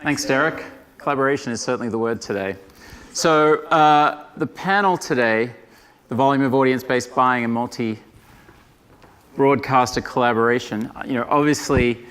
Thanks, Derek. Collaboration is certainly the word today. So the panel today, the volume of audience-based buying and multi-broadcaster collaboration, obviously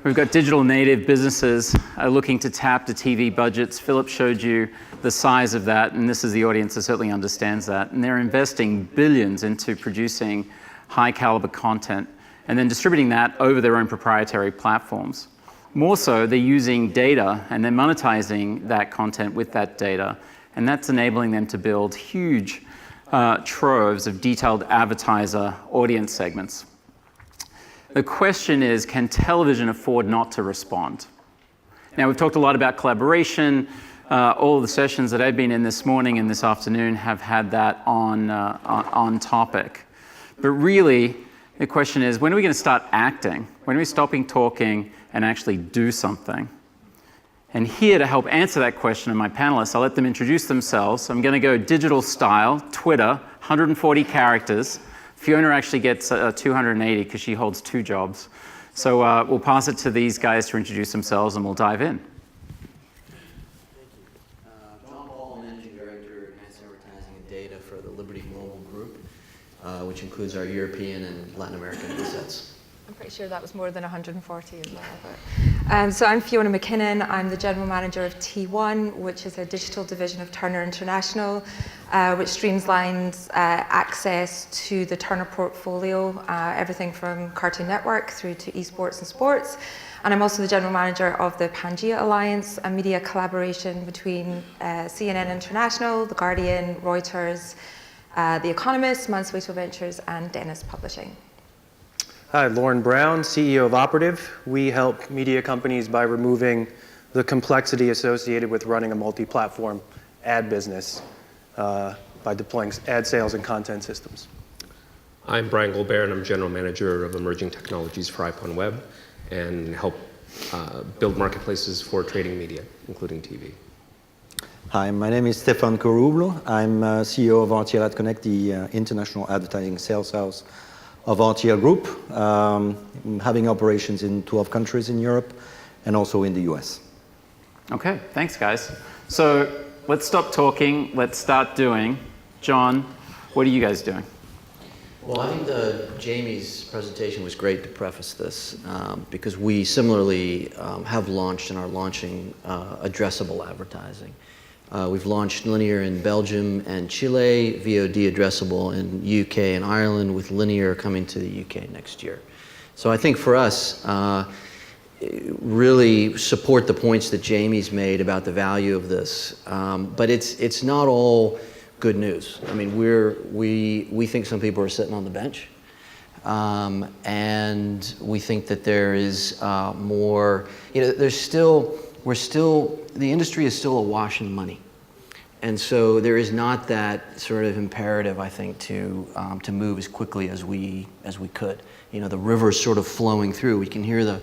we've got digital native businesses looking to tap the TV budgets. Philip showed you the size of that, and this is the audience that certainly understands that. And they're investing billions into producing high caliber content and then distributing that over their own proprietary platforms. More so, they're using data and they're monetizing that content with that data, and that's enabling them to build huge troves of detailed advertiser audience segments. The question is, can television afford not to respond? Now, we've talked a lot about collaboration. All of the sessions that I've been in this morning and this afternoon have had that on topic. But really, the question is, when are we going to start acting? When are we stopping talking and actually do something? And here to help answer that question are my panelists. I'll let them introduce themselves. I'm going to go digital style, Twitter, 140 characters. Fiona actually gets 280 because she holds 2 jobs. So we'll pass it to these guys to introduce themselves and we'll dive in. Which includes our European and Latin American assets. I'm pretty sure that was more than 140 as well. But, so I'm Fiona McKinnon. I'm the General Manager of T1, which is a digital division of Turner International, which streamlines access to the Turner portfolio, everything from Cartoon Network through to esports and sports. And I'm also the General Manager of the Pangea Alliance, a media collaboration between CNN International, The Guardian, Reuters, The Economist, Mansueto Ventures, and Dennis Publishing. Hi, Lauren Brown, CEO of Operative. We help media companies by removing the complexity associated with running a multi-platform ad business by deploying ad sales and content systems. I'm Brian Goldbear, and I'm General Manager of Emerging Technologies for iPhone Web, and help build marketplaces for trading media, including TV. Hi, my name is Stefan Korublo. I'm CEO of RTL Ad Connect, the international advertising sales house of RTL Group, having operations in 12 countries in Europe and also in the US. Okay, thanks guys. So let's stop talking, let's start doing. John, what are you guys doing? Well, I think Jamie's presentation was great to preface this because we similarly have launched and are launching addressable advertising. We've launched linear in Belgium and Chile, VOD addressable in UK and Ireland, with linear coming to the UK next year. So I think for us, really support the points that Jamie's made about the value of this. But it's not all good news. I mean, we think some people are sitting on the bench. And we think that there is more, the industry is still awash in money. And so there is not that sort of imperative, I think, to move as quickly as we could. The river's sort of flowing through. We can hear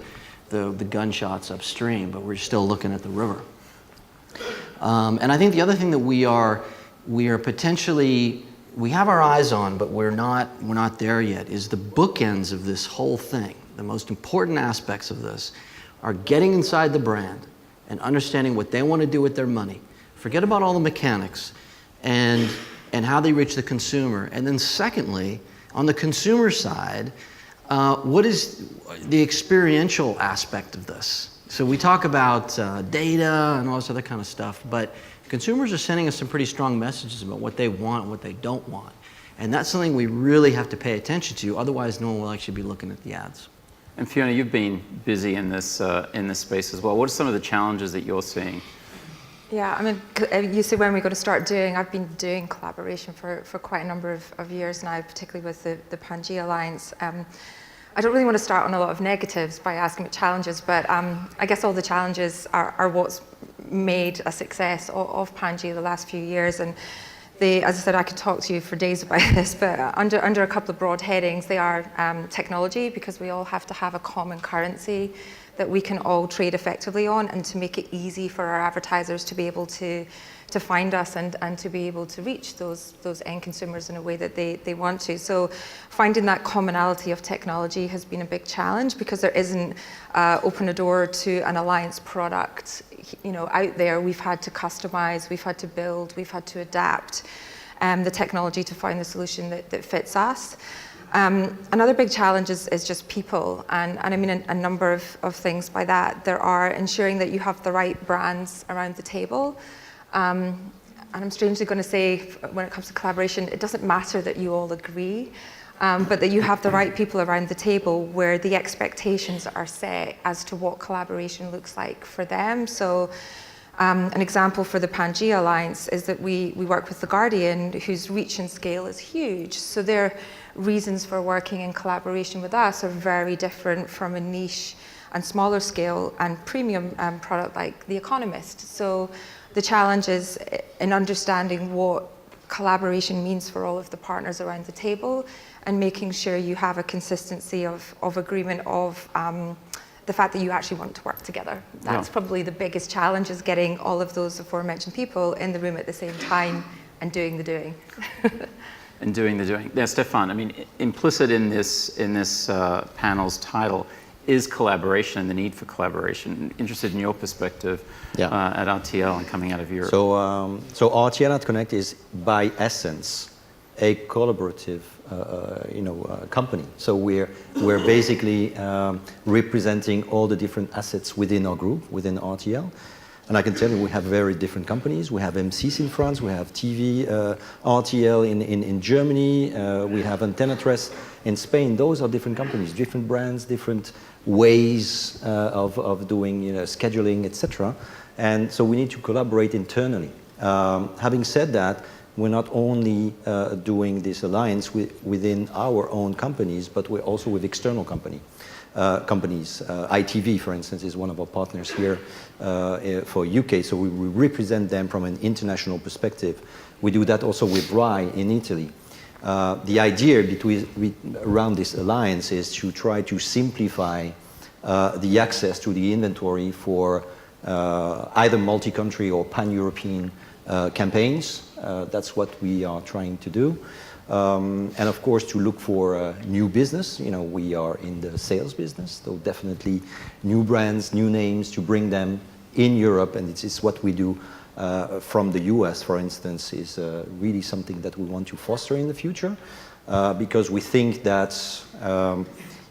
the gunshots upstream, but we're still looking at the river. And I think the other thing that we are potentially, we have our eyes on, but we're not there yet, is the bookends of this whole thing. The most important aspects of this are getting inside the brand and understanding what they want to do with their money. Forget about all the mechanics and how they reach the consumer. And then secondly, on the consumer side, what is the experiential aspect of this? So we talk about data and all this other kind of stuff, but consumers are sending us some pretty strong messages about what they want and what they don't want. And that's something we really have to pay attention to, otherwise no one will actually be looking at the ads. And Fiona, you've been busy in this space as well. What are some of the challenges that you're seeing? Yeah, I mean, you see when we're going to start doing, I've been doing collaboration for quite a number of years now, particularly with the Pangea Alliance. I don't really want to start on a lot of negatives by asking about challenges, but I guess all the challenges are what's made a success of Pangea the last few years. And as I said, I could talk to you for days about this, but under a couple of broad headings, they are technology, because we all have to have a common currency that we can all trade effectively on, and to make it easy for our advertisers to be able to find us and to be able to reach those end consumers in a way that they want to. So finding that commonality of technology has been a big challenge, because there isn't open a door to an alliance product, out there. We've had to customize, we've had to build, we've had to adapt the technology to find the solution that fits us. Another big challenge is just people, and I mean a number of things by that. There are ensuring that you have the right brands around the table. And I'm strangely going to say, when it comes to collaboration, it doesn't matter that you all agree, but that you have the right people around the table where the expectations are set as to what collaboration looks like for them. So an example for the Pangea Alliance is that we work with The Guardian, whose reach and scale is huge. So their reasons for working in collaboration with us are very different from a niche and smaller scale and premium product like The Economist. So the challenge is in understanding what collaboration means for all of the partners around the table, and making sure you have a consistency of agreement of the fact that you actually want to work together. That's probably the biggest challenge, is getting all of those aforementioned people in the room at the same time and doing the doing. And doing the doing. Now, Stefan, I mean, implicit in this panel's title is collaboration and the need for collaboration. Interested in your perspective at RTL and coming out of Europe. So RTL at Connect is by essence a collaborative company. So we're basically representing all the different assets within our group, within RTL. And I can tell you, we have very different companies. We have M6 in France, we have TV, RTL in Germany, we have Antena 3 in Spain. Those are different companies, different brands, different ways of doing scheduling, etc. And so we need to collaborate internally. Having said that, we're not only doing this alliance within our own companies, but we're also with external companies. ITV, for instance, is one of our partners here for UK, so we represent them from an international perspective. We do that also with RAI in Italy. The idea around this alliance is to try to simplify the access to the inventory for either multi-country or pan-European campaigns. That's what we are trying to do. And of course, to look for new business. We are in the sales business, so definitely new brands, new names, to bring them in Europe, and it's what we do from the US, for instance, is really something that we want to foster in the future, because we think that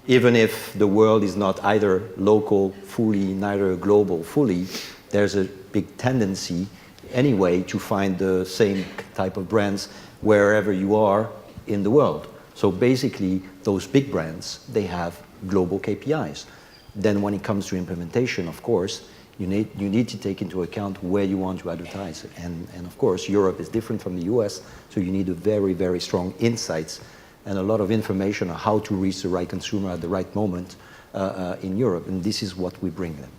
even if the world is not either local fully, neither global fully, there's a big tendency anyway to find the same type of brands wherever you are in the world. So basically, those big brands, they have global KPIs. Then when it comes to implementation, of course, you need to take into account where you want to advertise. And of course, Europe is different from the US, so you need a very, very strong insights and a lot of information on how to reach the right consumer at the right moment in Europe. And this is what we bring them.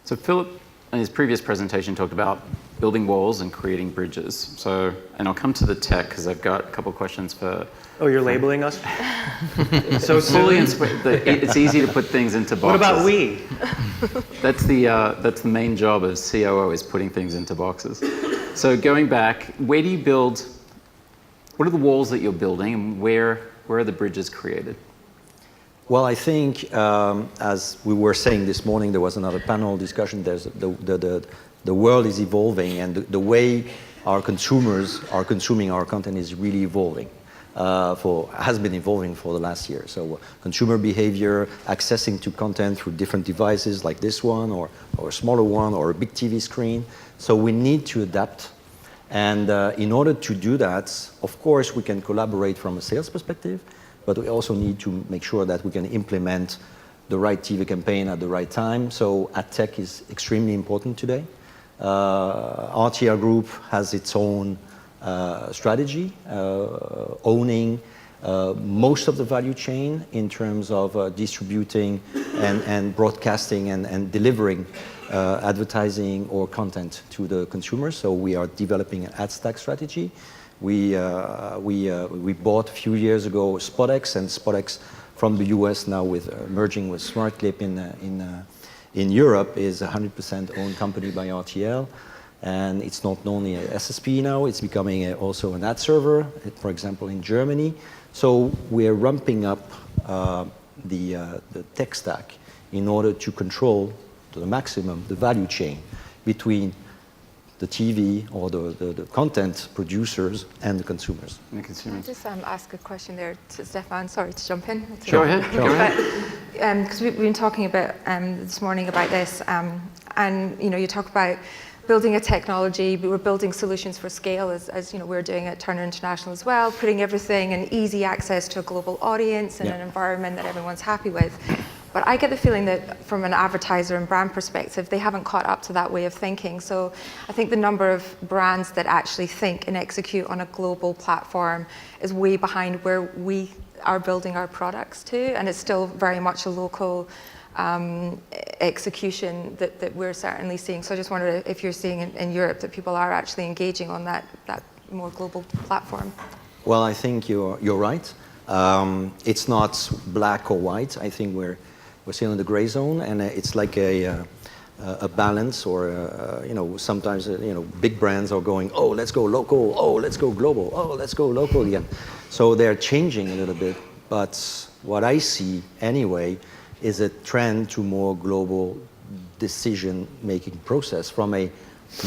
So Philip, in his previous presentation, talked about building walls and creating bridges. So, and I'll come to the tech, because I've got a couple of questions for... Oh, you're labeling us? So fully it's easy to put things into boxes. What about we? That's the main job of COO, is putting things into boxes. So going back, where do you build, what are the walls that you're building, and where are the bridges created? Well, I think, as we were saying this morning, there was another panel discussion, there's the world is evolving, and the way our consumers are consuming our content is really evolving. Has been evolving for the last year. So consumer behavior, accessing to content through different devices like this one, or a smaller one, or a big TV screen. So we need to adapt. And in order to do that, of course, we can collaborate from a sales perspective, but we also need to make sure that we can implement the right TV campaign at the right time. So ad tech is extremely important today. RTL Group has its own strategy, owning most of the value chain in terms of distributing and broadcasting and delivering advertising or content to the consumers. So we are developing an ad stack strategy. We bought a few years ago SpotX, and SpotX from the US now with merging with SmartClip in Europe is a 100% owned company by RTL. And it's not only a SSP now, it's becoming also an ad server, for example, in Germany. So we're ramping up the tech stack in order to control to the maximum the value chain between the TV or the content producers and the consumers. And the consumers. Can I just ask a question there to Stefan? Sorry to jump in. Go ahead. Go ahead. Because we've been talking about this morning about this, and you talk about building a technology, but we're building solutions for scale, as we're doing at Turner International as well, putting everything in easy access to a global audience and an environment that everyone's happy with. But I get the feeling that from an advertiser and brand perspective, they haven't caught up to that way of thinking. So I think the number of brands that actually think and execute on a global platform is way behind where we are building our products to, and it's still very much a local execution that we're certainly seeing. So I just wondered if you're seeing in Europe that people are actually engaging on that more global platform. Well, I think you're right. It's not black or white. I think we're still in the gray zone, and it's like a balance, or sometimes big brands are going, oh, let's go local, oh, let's go global, oh, let's go local again. So they're changing a little bit, but what I see anyway is a trend to more global decision-making process from a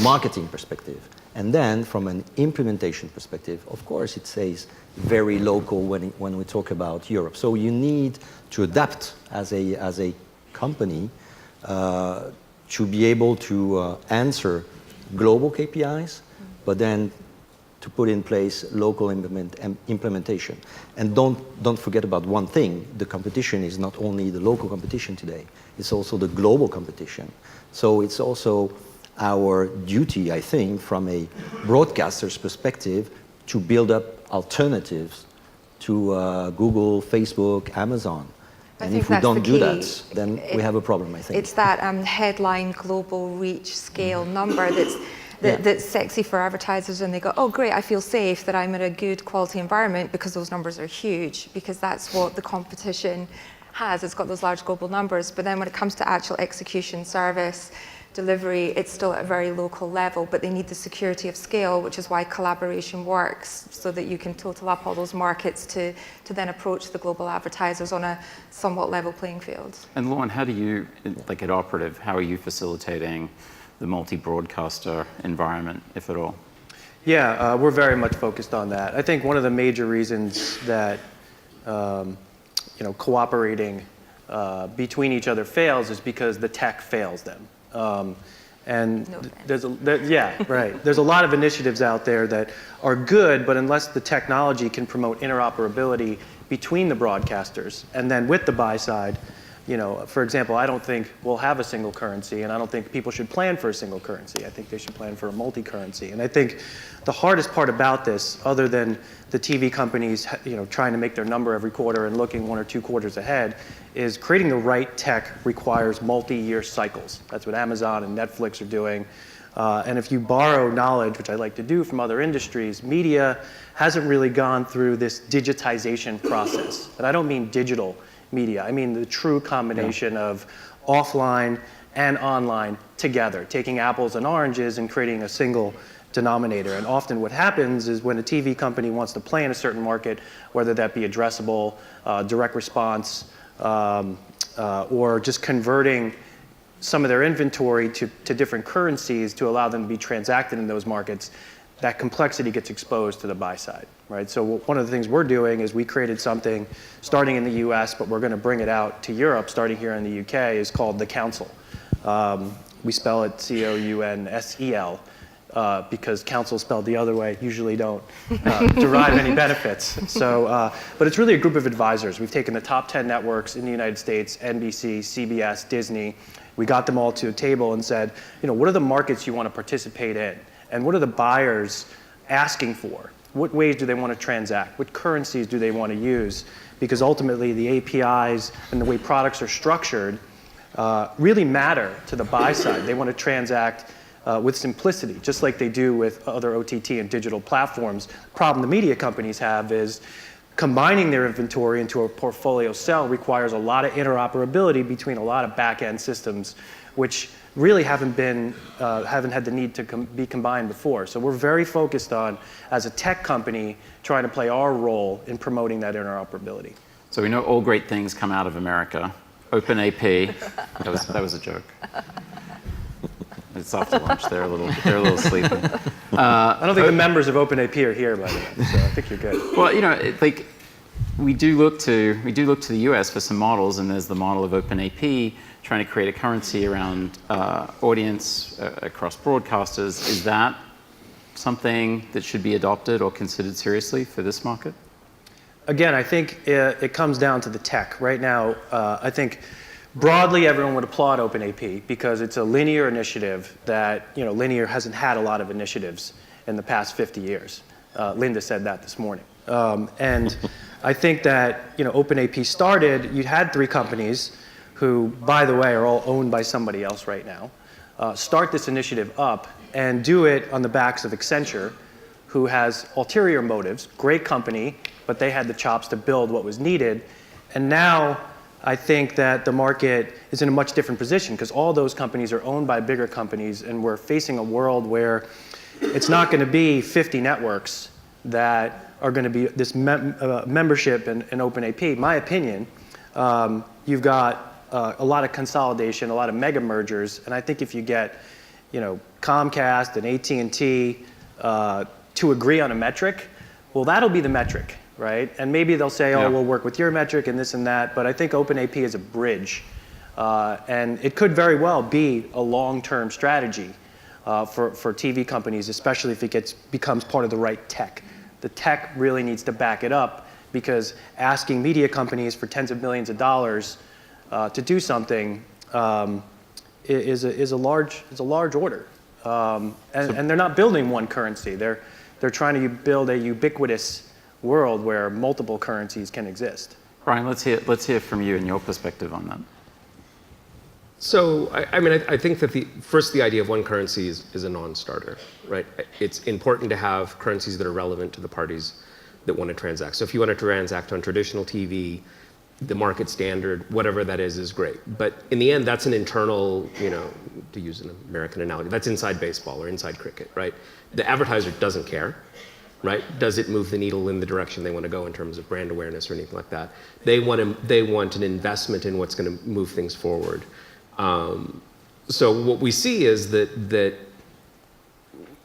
marketing perspective. And then from an implementation perspective, of course, it stays very local when we talk about Europe. So you need to adapt as a company to be able to answer global KPIs, but then to put in place local implementation. And don't forget about one thing: the competition is not only the local competition today; it's also the global competition. So it's also our duty, I think, from a broadcaster's perspective, to build up alternatives to Google, Facebook, Amazon. And if we don't do that, then we have a problem, I think. It's that headline global reach scale number that's sexy for advertisers, and they go, oh great, I feel safe that I'm in a good quality environment because those numbers are huge, because that's what the competition has. It's got those large global numbers. But then when it comes to actual execution, service, delivery, it's still at a very local level, but they need the security of scale, which is why collaboration works, so that you can total up all those markets to then approach the global advertisers on a somewhat level playing field. And Lauren, how do you, like at Operative, how are you facilitating the multi-broadcaster environment, if at all? Yeah, we're very much focused on that. I think one of the major reasons that cooperating between each other fails is because the tech fails them. And there's a lot of initiatives out there that are good, but unless the technology can promote interoperability between the broadcasters and then with the buy side, for example, I don't think we'll have a single currency, and I don't think people should plan for a single currency. I think they should plan for a multi-currency. And I think the hardest part about this, other than the TV companies, trying to make their number every quarter and looking 1 or 2 quarters ahead, is creating the right tech requires multi-year cycles. That's what Amazon and Netflix are doing. And if you borrow knowledge, which I like to do from other industries, media hasn't really gone through this digitization process. And I don't mean digital media. I mean the true combination of offline and online together, taking apples and oranges and creating a single denominator. And often what happens is when a TV company wants to play in a certain market, whether that be addressable, direct response, or just converting some of their inventory to different currencies to allow them to be transacted in those markets, that complexity gets exposed to the buy side, right? So one of the things we're doing is we created something starting in the US, but we're going to bring it out to Europe, starting here in the UK, is called the Council. We spell it C-O-U-N-S-E-L. Because council spelled the other way usually don't derive any benefits. So, but it's really a group of advisors. We've taken the top 10 networks in the United States, NBC, CBS, Disney. We got them all to a table and said, what are the markets you want to participate in? And what are the buyers asking for? What ways do they want to transact? What currencies do they want to use? Because ultimately the APIs and the way products are structured really matter to the buy side. They want to transact with simplicity, just like they do with other OTT and digital platforms. The problem the media companies have is combining their inventory into a portfolio cell requires a lot of interoperability between a lot of back-end systems, which really haven't had the need to be combined before. So we're very focused on, as a tech company, trying to play our role in promoting that interoperability. So we know all great things come out of America. OpenAP, that was a joke. It's after lunch. They're a little sleepy. I don't think the members of OpenAP are here, by the way, so I think you're good. Well, we do look to the US for some models, and there's the model of OpenAP trying to create a currency around audience across broadcasters. Is that something that should be adopted or considered seriously for this market? Again, I think it comes down to the tech. Right now, I think broadly everyone would applaud OpenAP because it's a linear initiative that, linear hasn't had a lot of initiatives in the past 50 years. Linda said that this morning. And I think that, OpenAP started, you had 3 companies who, by the way, are all owned by somebody else right now, start this initiative up and do it on the backs of Accenture, who has ulterior motives, great company, but they had the chops to build what was needed. And now I think that the market is in a much different position because all those companies are owned by bigger companies, and we're facing a world where it's not going to be 50 networks that are going to be this membership in OpenAP. My opinion, you've got a lot of consolidation, a lot of mega mergers, and I think if you get Comcast and AT&T to agree on a metric, well, that'll be the metric, right? And maybe they'll say, oh, we'll work with your metric and this and that, but I think OpenAP is a bridge. And it could very well be a long-term strategy for TV companies, especially if it becomes part of the right tech. The tech really needs to back it up because asking media companies for tens of millions of dollars to do something is a large order. And they're not building one currency. They're trying to build a ubiquitous world where multiple currencies can exist. Brian, let's hear from you and your perspective on that. So, I think that the idea of one currency is a non-starter, right? It's important to have currencies that are relevant to the parties that want to transact. So if you want to transact on traditional TV, the market standard, whatever that is great. But in the end, that's an internal, to use an American analogy, that's inside baseball or inside cricket, right? The advertiser doesn't care, right? Does it move the needle in the direction they want to go in terms of brand awareness or anything like that? They want an investment in what's going to move things forward. So what we see is that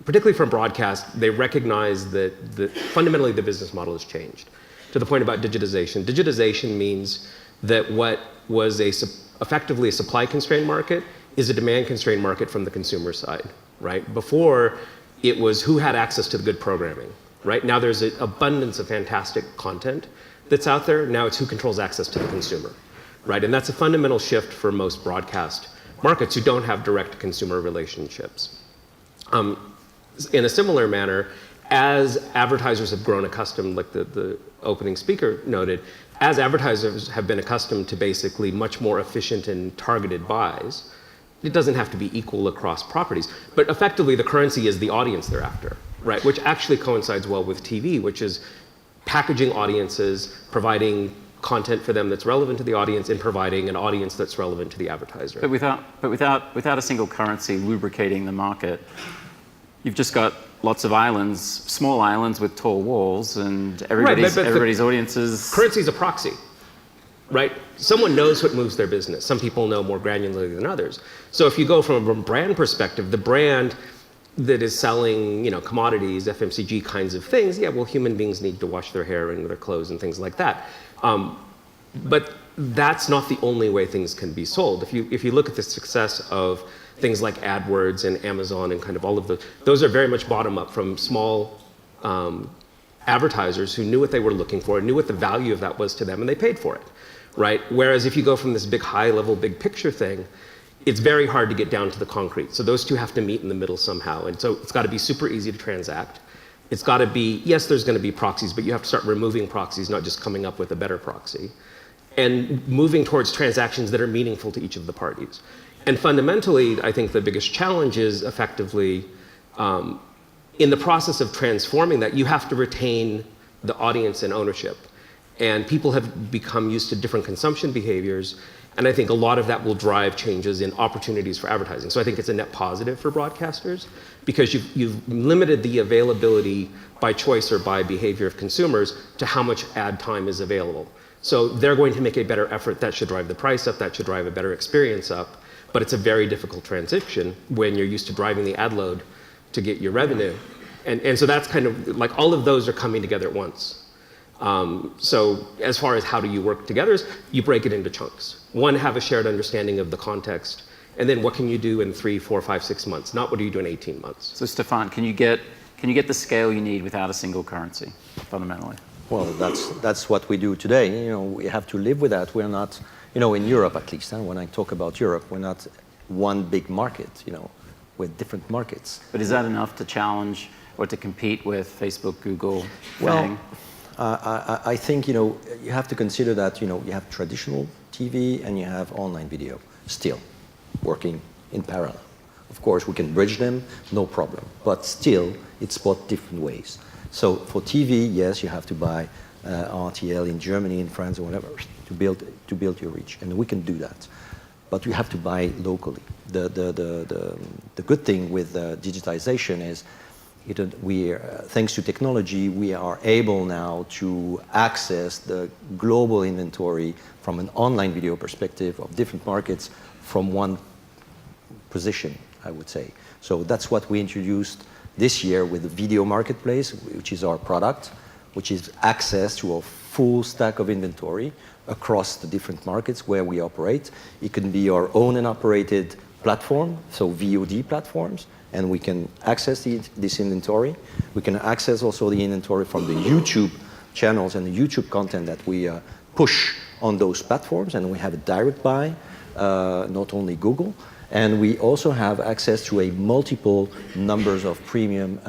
particularly from broadcast, they recognize that fundamentally the business model has changed. To the point about digitization. Digitization means that what was effectively a supply-constrained market is a demand-constrained market from the consumer side, right? Before, it was who had access to the good programming, right? Now there's an abundance of fantastic content that's out there. Now it's who controls access to the consumer, right? And that's a fundamental shift for most broadcast markets who don't have direct consumer relationships. In a similar manner, as advertisers have grown accustomed, like the opening speaker noted, as advertisers have been accustomed to basically much more efficient and targeted buys, it doesn't have to be equal across properties, but effectively the currency is the audience they're after, right? Which actually coincides well with TV, which is packaging audiences, providing content for them that's relevant to the audience, and providing an audience that's relevant to the advertiser. But without a single currency lubricating the market, you've just got lots of islands, small islands with tall walls, and everybody's audiences. Currency is a proxy, right? Someone knows what moves their business. Some people know more granularly than others. So if you go from a brand perspective, the brand that is selling, commodities, FMCG kinds of things, human beings need to wash their hair and their clothes and things like that. But that's not the only way things can be sold. If you look at the success of things like AdWords and Amazon and kind of all of those are very much bottom up from small advertisers who knew what they were looking for, knew what the value of that was to them, and they paid for it, right? Whereas if you go from this big high level, big picture thing, it's very hard to get down to the concrete. So those two have to meet in the middle somehow. And so it's got to be super easy to transact. It's got to be, yes, there's going to be proxies, but you have to start removing proxies, not just coming up with a better proxy. And moving towards transactions that are meaningful to each of the parties. And fundamentally, I think the biggest challenge is effectively, in the process of transforming that, you have to retain the audience and ownership. And people have become used to different consumption behaviors. And I think a lot of that will drive changes in opportunities for advertising. So I think it's a net positive for broadcasters because you've limited the availability by choice or by behavior of consumers to how much ad time is available. So they're going to make a better effort. That should drive the price up. That should drive a better experience up. But it's a very difficult transition when you're used to driving the ad load to get your revenue. And so that's kind of like all of those are coming together at once. So as far as how do you work together is you break it into chunks. One, have a shared understanding of the context. And then what can you do in 3, 4, 5, 6 months? Not what do you do in 18 months. So Stefan, can you get the scale you need without a single currency, fundamentally? Well, that's what we do today. You know, we have to live with that. We're not, you know, in Europe at least. When I talk about Europe, we're not one big market. You know, we're different markets. But is that enough to challenge or to compete with Facebook, Google, Well, Fang? I think, you know, you have to consider that, you know, you have traditional TV and you have online video still working in parallel. Of course, we can bridge them, no problem. But still, it's both different ways. So for TV, yes, you have to buy RTL in Germany, in France, or whatever, to build your reach, and we can do that. But you have to buy locally. The good thing with digitization is, thanks to technology, we are able now to access the global inventory from an online video perspective of different markets from one position, I would say. So that's what we introduced this year with the Video Marketplace, which is our product, which is access to a full stack of inventory across the different markets where we operate. It can be our own and operated platform, so VOD platforms, and we can access this inventory. We can access also the inventory from the YouTube channels and the YouTube content that we push on those platforms, and we have a direct buy, not only Google. And we also have access to a multiple numbers of premium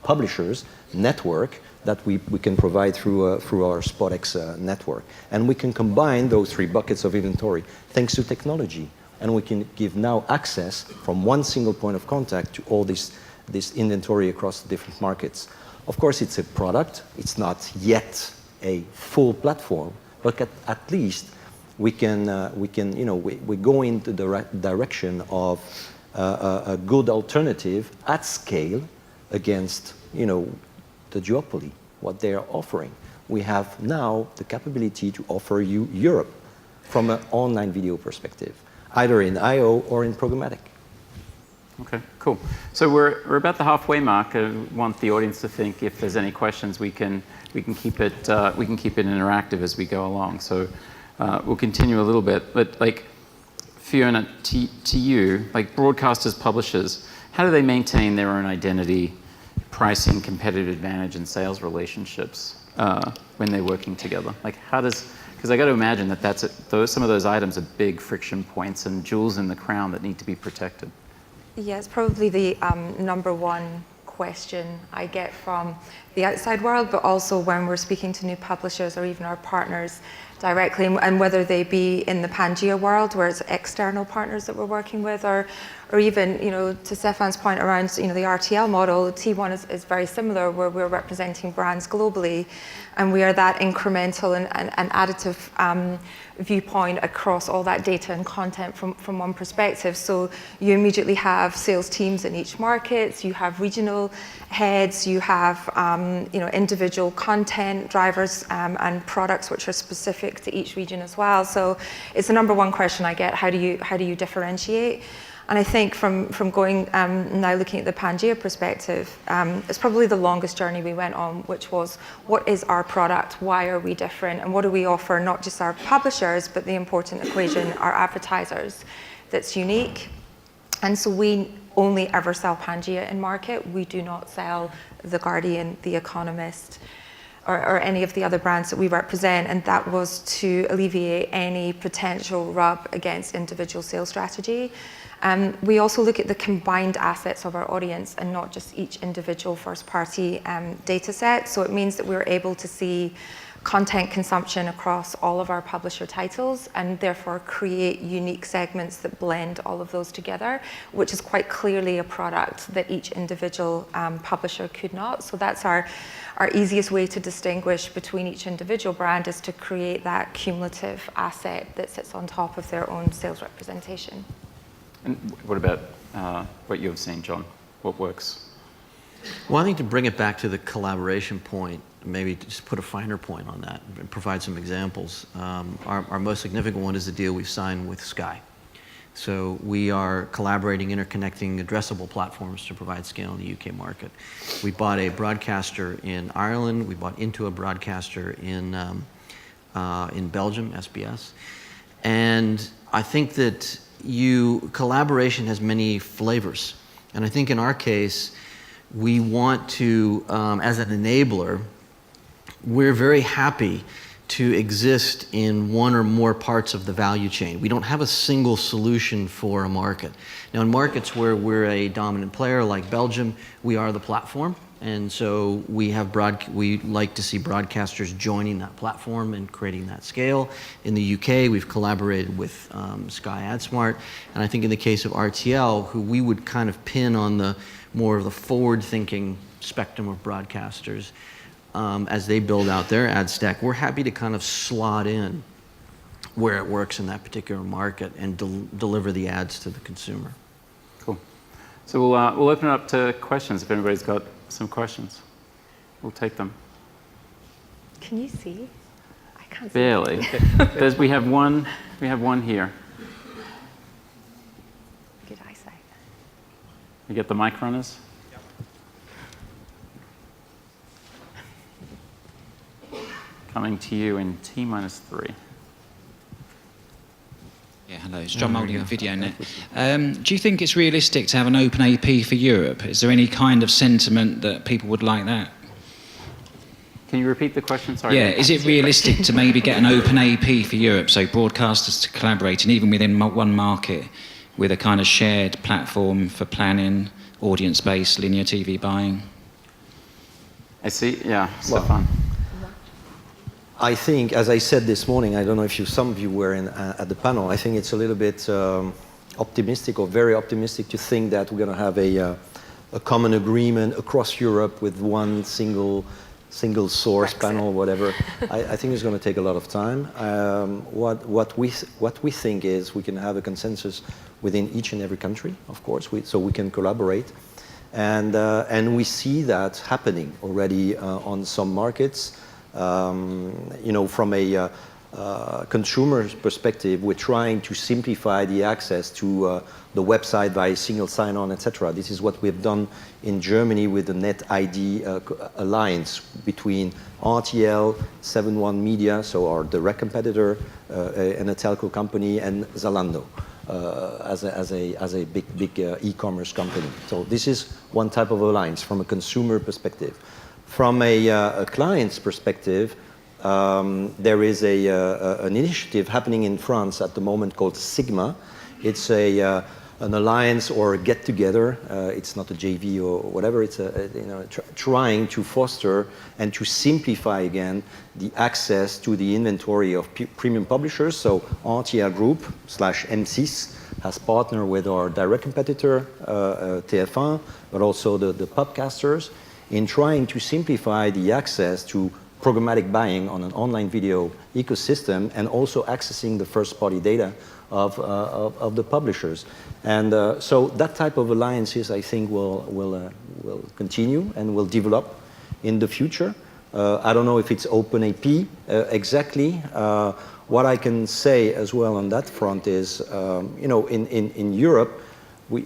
publishers network that we can provide through our SpotX network. And we can combine those 3 buckets of inventory thanks to technology. And we can give now access from one single point of contact to all this inventory across the different markets. Of course, it's a product. It's not yet a full platform, but at least we can, you know, we go into the direction of a good alternative at scale against, you know, the duopoly, what they are offering. We have now the capability to offer you Europe from an online video perspective, either in IO or in programmatic. Okay, cool. So we're about the halfway mark. I want the audience to think if there's any questions, we can keep it interactive as we go along. So. We'll continue a little bit, but like Fiona, to you, like broadcasters, publishers, how do they maintain their own identity, pricing, competitive advantage, and sales relationships when they're working together? Like how does, because I got to imagine that some of those items are big friction points and jewels in the crown that need to be protected. Yeah, it's probably the number one question I get from the outside world, but also when we're speaking to new publishers or even our partners directly, and whether they be in the Pangea world, where it's external partners that we're working with, or even, you know, to Stefan's point around, you know, the RTL model, T1 is very similar, where we're representing brands globally, and we are that incremental and additive viewpoint across all that data and content from one perspective. So you immediately have sales teams in each market, you have regional heads, you have you know, individual content drivers and products which are specific to each region as well. So it's the number one question I get: how do you differentiate? And I think from going now looking at the Pangea perspective, it's probably the longest journey we went on, which was, what is our product? Why are we different? And what do we offer not just our publishers, but the important equation, our advertisers, that's unique? And so we only ever sell Pangea in market. We do not sell The Guardian, The Economist, or any of the other brands that we represent, and that was to alleviate any potential rub against individual sales strategy. We also look at the combined assets of our audience and not just each individual first-party data set. So it means that we're able to see content consumption across all of our publisher titles, and therefore create unique segments that blend all of those together, which is quite clearly a product that each individual publisher could not. So that's our easiest way to distinguish between each individual brand, is to create that cumulative asset that sits on top of their own sales representation. And what about what you've seen, John? What works? Well, I think to bring it back to the collaboration point, maybe just put a finer point on that and provide some examples. Our most significant one is the deal we've signed with Sky. So we are collaborating, interconnecting addressable platforms to provide scale in the UK market. We bought a broadcaster in Ireland. We bought into a broadcaster in Belgium, SBS. And I think that collaboration has many flavors. And I think in our case, we want to, as an enabler, we're very happy to exist in one or more parts of the value chain. We don't have a single solution for a market. Now, in markets where we're a dominant player, like Belgium, we are the platform. And so we like to see broadcasters joining that platform and creating that scale. In the UK, we've collaborated with Sky AdSmart. And I think in the case of RTL, who we would kind of pin on the more of the forward-thinking spectrum of broadcasters, as they build out their ad stack, we're happy to kind of slot in where it works in that particular market and deliver the ads to the consumer. Cool. So we'll open it up to questions if anybody's got some questions. We'll take them. Can you see? I can't see. Barely. We have one here. Good eyesight. You get the mic runners? Coming to you in T-3. Yeah, hello, it's John Moulding at VideoNet. Do you think it's realistic to have an OpenAP for Europe? Is there any kind of sentiment that people would like that? Can you repeat the question? Sorry. Yeah, is it realistic to maybe get an OpenAP for Europe, so broadcasters to collaborate, and even within one market, with a kind of shared platform for planning, audience-based, linear TV buying? I see, yeah, Stefan. I think, as I said this morning, I don't know if some of you were at the panel, I think it's a little bit optimistic, or very optimistic, to think that we're going to have a common agreement across Europe with one single source panel, whatever. I think it's going to take a lot of time. What we think is we can have a consensus within each and every country, of course, so we can collaborate. And we see that happening already on some markets. From a consumer's perspective, we're trying to simplify the access to the website by single sign-on, etc. This is what we've done in Germany with the NetID alliance between RTL, 7one Media, so our direct competitor, and a telco company, and Zalando as a big e-commerce company. So this is one type of alliance from a consumer perspective. From a client's perspective, there is an initiative happening in France at the moment called Sigma. It's an alliance or a get-together. It's not a JV or whatever. It's trying to foster and to simplify again the access to the inventory of premium publishers. So RTL Group /M6 has partnered with our direct competitor, TF1, but also the podcasters, in trying to simplify the access to programmatic buying on an online video ecosystem, and also accessing the first-party data of the publishers. And so that type of alliances, I think, will continue and will develop in the future. I don't know if it's OpenAP exactly. What I can say as well on that front is, in Europe,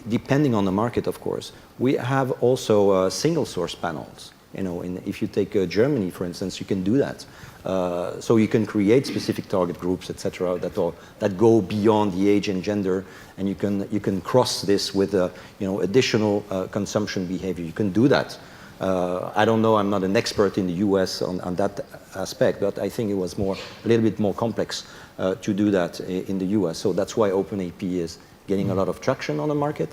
depending on the market, of course, we have also single source panels. If you take Germany, for instance, you can do that. So you can create specific target groups, etc., that go beyond the age and gender, and you can cross this with additional consumption behavior. You can do that. I don't know. I'm not an expert in the US on that aspect, but I think it was a little bit more complex to do that in the US. So that's why OpenAP is getting a lot of traction on the market.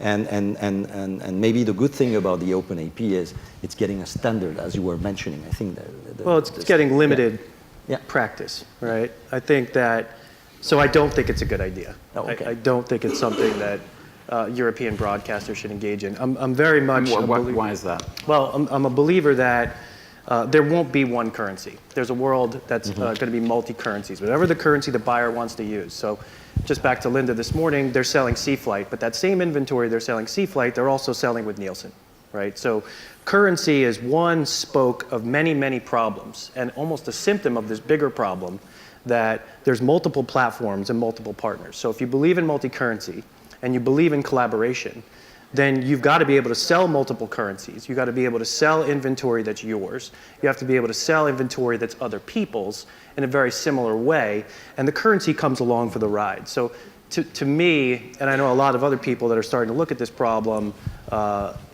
And maybe the good thing about the OpenAP is it's getting a standard, as you were mentioning. I think well, it's getting limited Yeah. practice, right? I think that, so I don't think it's a good idea. Oh, okay. I don't think it's something that European broadcasters should engage in. I'm very much a believer. Why is that? Well, I'm a believer that there won't be one currency. There's a world that's going to be multi-currencies, whatever the currency the buyer wants to use. So just back to Linda this morning, they're selling Sea Flight, but that same inventory they're selling Sea Flight, they're also selling with Nielsen, right? So currency is one spoke of many, many problems, and almost a symptom of this bigger problem that there's multiple platforms and multiple partners. So if you believe in multi-currency and you believe in collaboration, then you've got to be able to sell multiple currencies. You've got to be able to sell inventory that's yours. You have to be able to sell inventory that's other people's in a very similar way, and the currency comes along for the ride. So to me, and I know a lot of other people that are starting to look at this problem,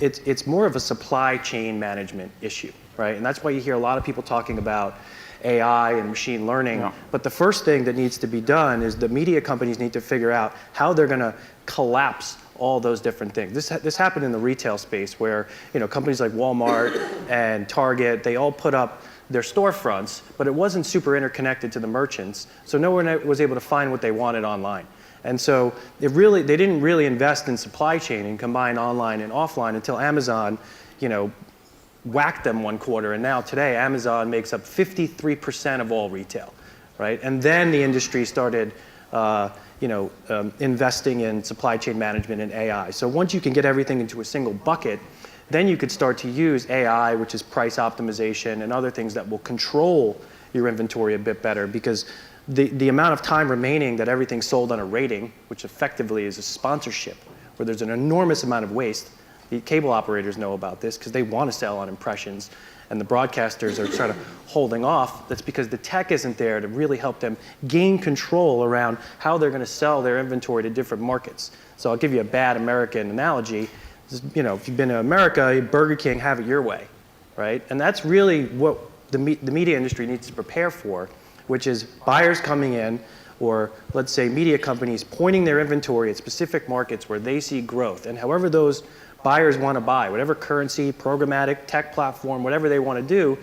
it's more of a supply chain management issue, right? And that's why you hear a lot of people talking about AI and machine learning. Yeah. But the first thing that needs to be done is the media companies need to figure out how they're going to collapse all those different things. This happened in the retail space where, you know, companies like Walmart and Target, they all put up their storefronts, but it wasn't super interconnected to the merchants, so no one was able to find what they wanted online. And so they didn't really invest in supply chain and combine online and offline until Amazon, you know, whacked them one quarter, and now today Amazon makes up 53% of all retail, right? And then the industry started investing in supply chain management and AI. So once you can get everything into a single bucket, then you could start to use AI, which is price optimization and other things that will control your inventory a bit better, because the amount of time remaining that everything's sold on a rating, which effectively is a sponsorship, where there's an enormous amount of waste. The cable operators know about this because they want to sell on impressions, and the broadcasters are sort of holding off. That's because the tech isn't there to really help them gain control around how they're going to sell their inventory to different markets. So I'll give you a bad American analogy. You know, if you've been to America, Burger King, have it your way, right? And that's really what the media industry needs to prepare for, which is buyers coming in, or let's say media companies pointing their inventory at specific markets where they see growth. And however those buyers want to buy, whatever currency, programmatic, tech platform, whatever they want to do,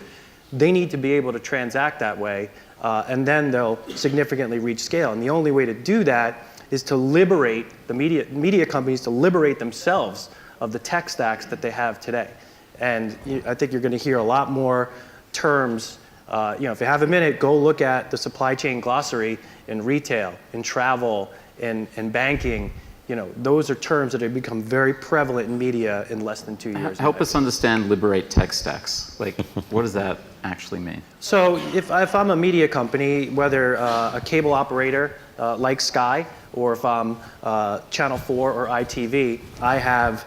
they need to be able to transact that way, and then they'll significantly reach scale. And the only way to do that is to liberate the media companies, to liberate themselves of the tech stacks that they have today. And I think you're going to hear a lot more terms. If you have a minute, go look at the supply chain glossary in retail, in travel, in banking. You know, those are terms that have become very prevalent in media in less than 2 years. Help us understand liberate tech stacks. Like, what does that actually mean? So if I'm a media company, whether a cable operator like Sky, or if I'm Channel 4 or ITV, I have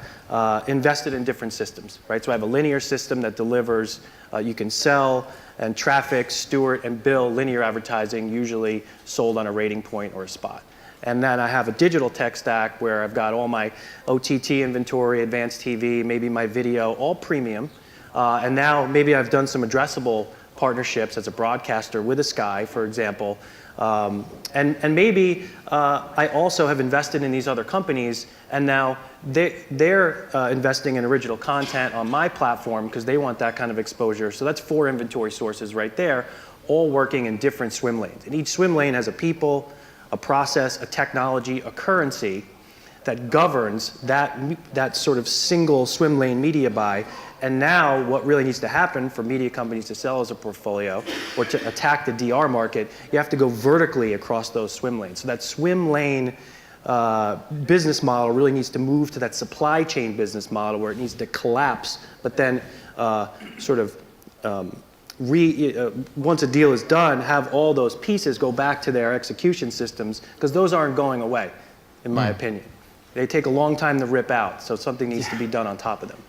invested in different systems, right? So I have a linear system that delivers, you can sell and traffic, steward, and bill linear advertising, usually sold on a rating point or a spot. And then I have a digital tech stack where I've got all my OTT inventory, advanced TV, maybe my video, all premium. And now maybe I've done some addressable partnerships as a broadcaster with a Sky, for example. And maybe I also have invested in these other companies, and now they're investing in original content on my platform because they want that kind of exposure. So that's 4 inventory sources right there, all working in different swim lanes. And each swim lane has a people, a process, a technology, a currency that governs that sort of single swim lane media buy. And now what really needs to happen for media companies to sell as a portfolio or to attack the DR market, you have to go vertically across those swim lanes. So that swim lane business model really needs to move to that supply chain business model where it needs to collapse, but then once a deal is done, have all those pieces go back to their execution systems, because those aren't going away, in my opinion. They take a long time to rip out, so something needs to be done on top of them.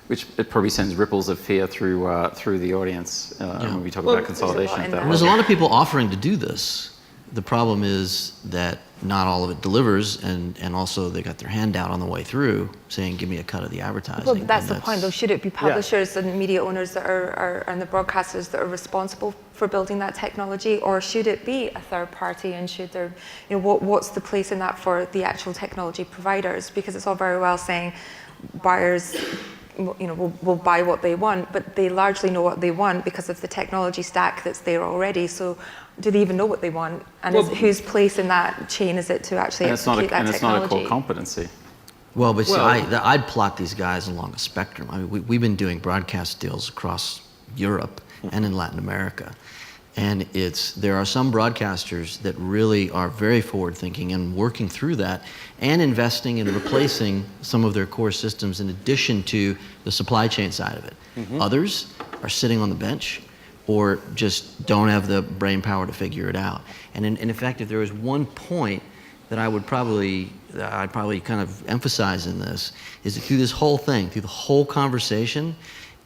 Which it probably sends ripples of fear through the audience when we talk about consolidation. And there's a lot of people offering to do this. The problem is that not all of it delivers, and also they got their hand out on the way through saying, give me a cut of the advertising. Well, that's the point, though. Should it be publishers and media owners that are and the broadcasters that are responsible for building that technology, or should it be a third party? And should there, what's the place in that for the actual technology providers? Because it's all very well saying buyers, will buy what they want, but they largely know what they want because of the technology stack that's there already. So do they even know what they want? And whose place in that chain is it to actually execute that technology? And it's not a core competency. Well, but see, I'd plot these guys along a spectrum. I mean, we've been doing broadcast deals across Europe and in Latin America. And there are some broadcasters that really are very forward-thinking and working through that and investing in replacing some of their core systems in addition to the supply chain side of it. Others are sitting on the bench or just don't have the brain power to figure it out. And in fact, if there was one point that I'd probably kind of emphasize in this, is that through this whole thing, through the whole conversation,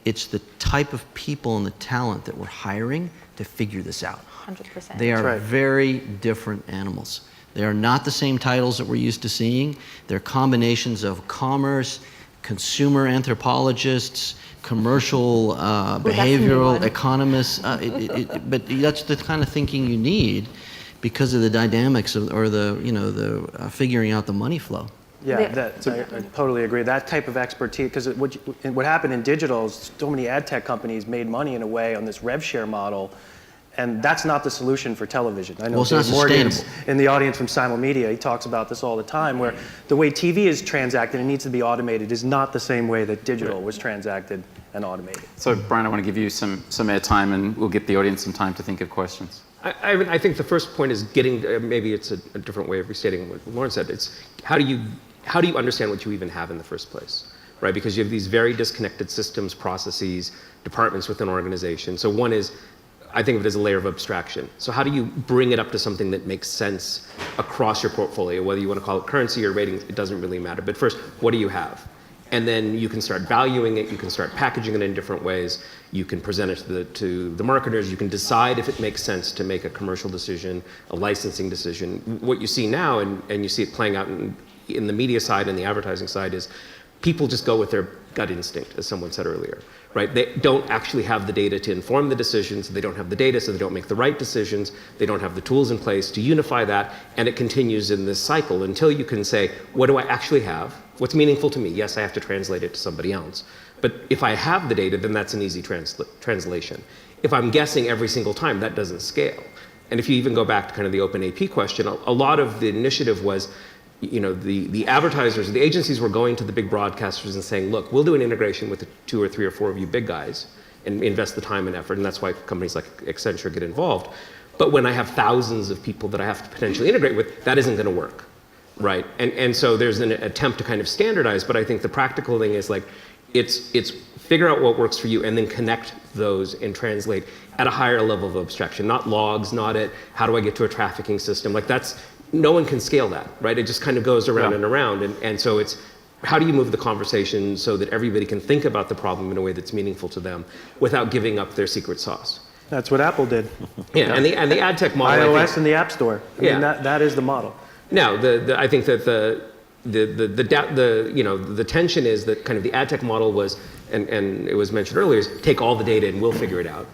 it's the type of people and the talent that we're hiring to figure this out. 100%. They are very different animals. They are not the same titles that we're used to seeing. They're combinations of commerce, consumer anthropologists, commercial behavioral economists. But that's the kind of thinking you need because of the dynamics or the figuring out the money flow. Yeah, I totally agree. That type of expertise, because what happened in digital is so many ad tech companies made money in a way on this rev share model, and that's not the solution for television. I know Dave Morgan in the audience from Simulmedia, he talks about this all the time, where the way TV is transacted and needs to be automated is not the same way that digital was transacted and automated. So Brian, I want to give you some airtime, and we'll give the audience some time to think of questions. I think the first point is getting, maybe it's a different way of restating what Lauren said, it's how do you understand what you even have in the first place, right? Because you have these very disconnected systems, processes, departments within organizations. So one is, I think of it as a layer of abstraction. So how do you bring it up to something that makes sense across your portfolio, whether you want to call it currency or ratings, it doesn't really matter. But first, what do you have? And then you can start valuing it, you can start packaging it in different ways, you can present it to the marketers, you can decide if it makes sense to make a commercial decision, a licensing decision. What you see now, and you see it playing out in the media side and the advertising side, is people just go with their gut instinct, as someone said earlier, right? They don't actually have the data to inform the decisions, they don't have the data, so they don't make the right decisions, they don't have the tools in place to unify that, and it continues in this cycle until you can say, what do I actually have? What's meaningful to me? Yes, I have to translate it to somebody else. But if I have the data, then that's an easy translation. If I'm guessing every single time, that doesn't scale. And if you even go back to kind of the OpenAP question, a lot of the initiative was, the advertisers, the agencies were going to the big broadcasters and saying, look, we'll do an integration with the 2 or 3 or 4 of you big guys and invest the time and effort. And that's why companies like Accenture get involved. But when I have thousands of people that I have to potentially integrate with, that isn't going to work. Right, and so there's an attempt to kind of standardize, but I think the practical thing is like, it's figure out what works for you and then connect those and translate at a higher level of abstraction, not logs, not at how do I get to a trafficking system, like no one can scale that, right? It just kind of goes around and around, and so it's how do you move the conversation so that everybody can think about the problem in a way that's meaningful to them without giving up their secret sauce. That's what Apple did. Yeah, and the ad tech model, iOS and the App Store. I mean, that is the model. Now, I think that the tension is that kind of the ad tech model was, and it was mentioned earlier, is take all the data and we'll figure it out.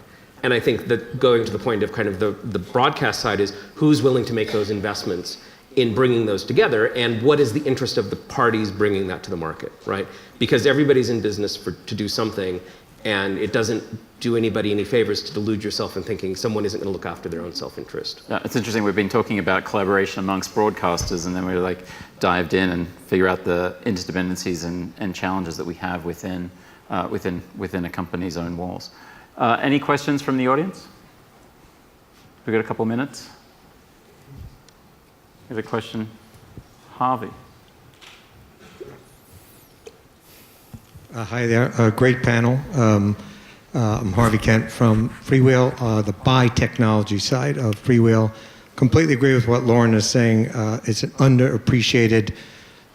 And I think that going to the point of kind of the broadcast side is who's willing to make those investments in bringing those together, and what is the interest of the parties bringing that to the market, right? Because everybody's in business to do something, and it doesn't do anybody any favors to delude yourself in thinking someone isn't going to look after their own self-interest. It's interesting, we've been talking about collaboration amongst broadcasters, and then we dived in and figure out the interdependencies and challenges that we have within a company's own walls. Any questions from the audience? We've got a couple minutes. We have a question. Harvey. Hi there, great panel. I'm Harvey Kent from Freewheel, the buy technology side of Freewheel. Completely agree with what Lauren is saying. It's an underappreciated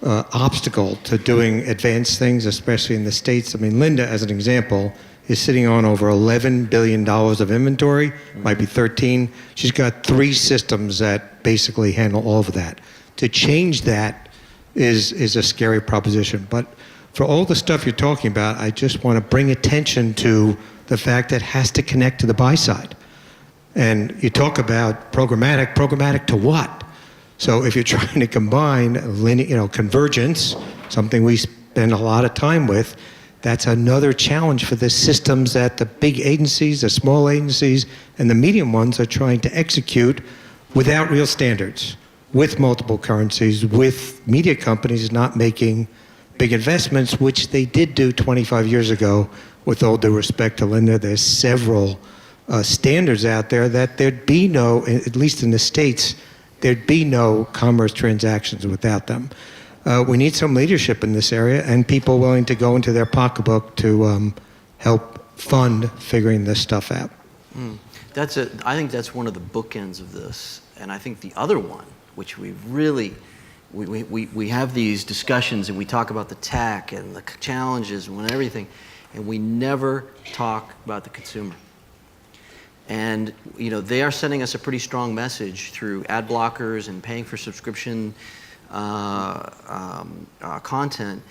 obstacle to doing advanced things, especially in the States. I mean, Linda, as an example, is sitting on over $11 billion of inventory, might be 13. She's got 3 systems that basically handle all of that. To change that is a scary proposition. But for all the stuff you're talking about, I just want to bring attention to the fact that it has to connect to the buy side. And you talk about programmatic to what? So if you're trying to combine convergence, something we spend a lot of time with, that's another challenge for the systems that the big agencies, the small agencies, and the medium ones are trying to execute without real standards, with multiple currencies, with media companies not making big investments, which they did do 25 years ago. With all due respect to Linda, there's several standards out there that there'd be no, at least in the States, there'd be no commerce transactions without them. We need some leadership in this area and people willing to go into their pocketbook to help fund figuring this stuff out. I think that's one of the bookends of this. And I think the other one, which we really, we have these discussions and we talk about the tech and the challenges and everything, and we never talk about the consumer. And they are sending us a pretty strong message through ad blockers and paying for subscription content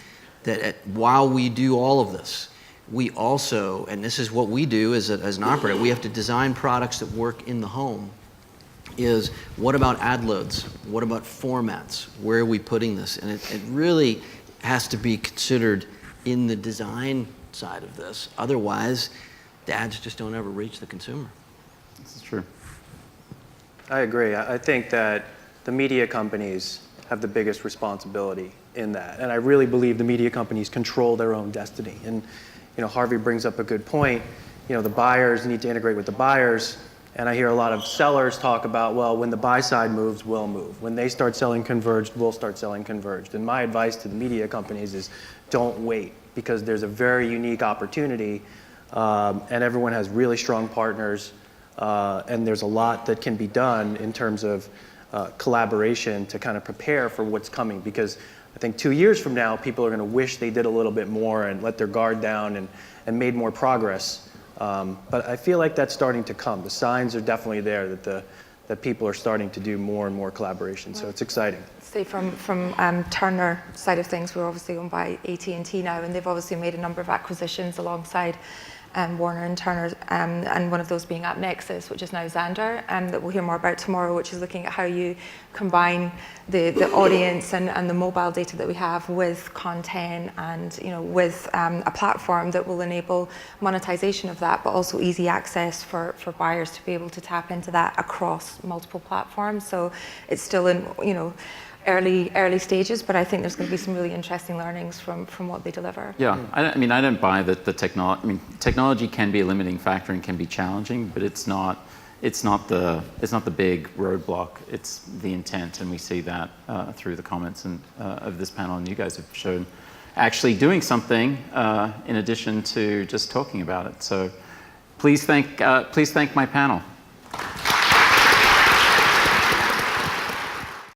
that while we do all of this, we also, and this is what we do as an operator, we have to design products that work in the home. Is what about ad loads? What about formats? Where are we putting this? And it really has to be considered in the design side of this. Otherwise, the ads just don't ever reach the consumer. This is true. I agree. I think that the media companies have the biggest responsibility in that. And I really believe the media companies control their own destiny. And Harvey brings up a good point. The buyers need to integrate with the buyers. And I hear a lot of sellers talk about, well, when the buy side moves, we'll move. When they start selling converged, we'll start selling converged. And my advice to the media companies is don't wait, because there's a very unique opportunity and everyone has really strong partners. And there's a lot that can be done in terms of collaboration to kind of prepare for what's coming. Because I think 2 years from now, people are going to wish they did a little bit more and let their guard down and made more progress. But I feel like that's starting to come. The signs are definitely there that people are starting to do more and more collaboration. So it's exciting. Say from Turner side of things, we're obviously owned by AT&T now, and they've obviously made a number of acquisitions alongside Warner and Turner, and one of those being AppNexus, which is now Xandr, that we'll hear more about tomorrow, which is looking at how you combine the audience and the mobile data that we have with content and with a platform that will enable monetization of that, but also easy access for buyers to be able to tap into that across multiple platforms. So it's still in early stages, but I think there's going to be some really interesting learnings from what they deliver. Yeah, I don't buy that the technology. I mean, technology can be a limiting factor and can be challenging, but it's not the big roadblock. It's the intent, and we see that through the comments of this panel. And you guys have shown actually doing something in addition to just talking about it. So please thank my panel.